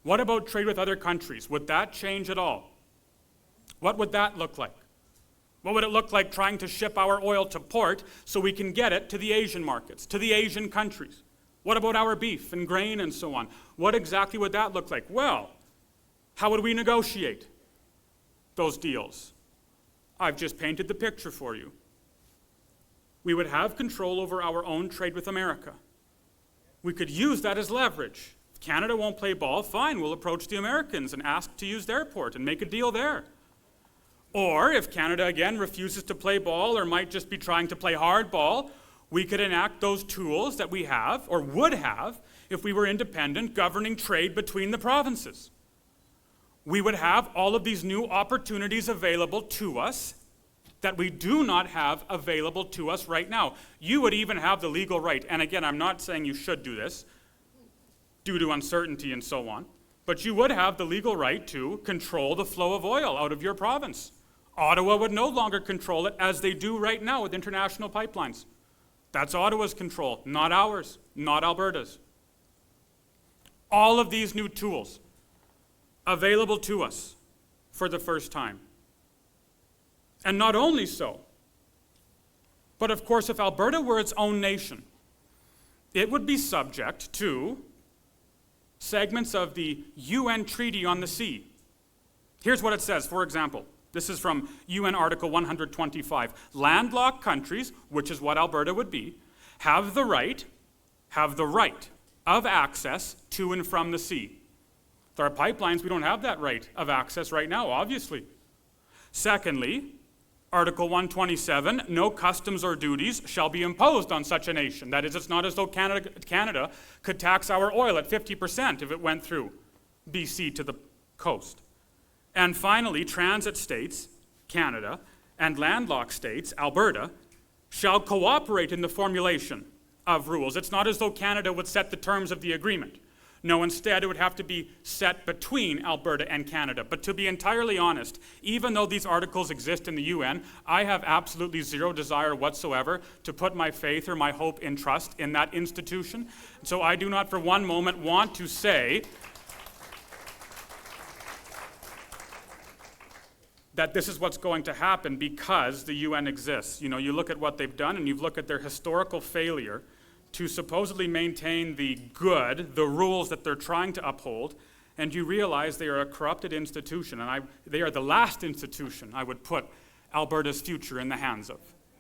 What about trade with other countries? Would that change at all? What would that look like? What would it look like trying to ship our oil to port so we can get it to the Asian markets, to the Asian countries? What about our beef and grain and so on? What exactly would that look like? Well, how would we negotiate those deals? I've just painted the picture for you. We would have control over our own trade with America. We could use that as leverage. If Canada won't play ball, fine, we'll approach the Americans and ask to use their port and make a deal there. Or if Canada, again, refuses to play ball or might just be trying to play hardball, we could enact those tools that we have, or would have, if we were independent, governing trade between the provinces. We would have all of these new opportunities available to us that we do not have available to us right now. You would even have the legal right, and again, I'm not saying you should do this due to uncertainty and so on, but you would have the legal right to control the flow of oil out of your province. Ottawa would no longer control it as they do right now with international pipelines. That's Ottawa's control, not ours, not Alberta's. All of these new tools available to us for the first time. And not only so, but of course, if Alberta were its own nation, it would be subject to segments of the UN Treaty on the Sea. Here's what it says, for example. This is from UN Article 125. Landlocked countries, which is what Alberta would be, have the right of access to and from the sea. With our pipelines, we don't have that right of access right now, obviously. Secondly, Article 127, no customs or duties shall be imposed on such a nation. That is, it's not as though Canada could tax our oil at 50% if it went through BC to the coast. And finally, transit states, Canada, and landlocked states, Alberta, shall cooperate in the formulation of rules. It's not as though Canada would set the terms of the agreement. No, instead, it would have to be set between Alberta and Canada. But to be entirely honest, even though these articles exist in the UN, I have absolutely zero desire whatsoever to put my faith or my hope and trust in that institution. So I do not for one moment want to say that this is what's going to happen because the UN exists. You know, you look at what they've done and you look at their historical failure to supposedly maintain the good, the rules that they're trying to uphold, and you realize they are a corrupted institution, and they are the last institution I would put Alberta's future in the hands of.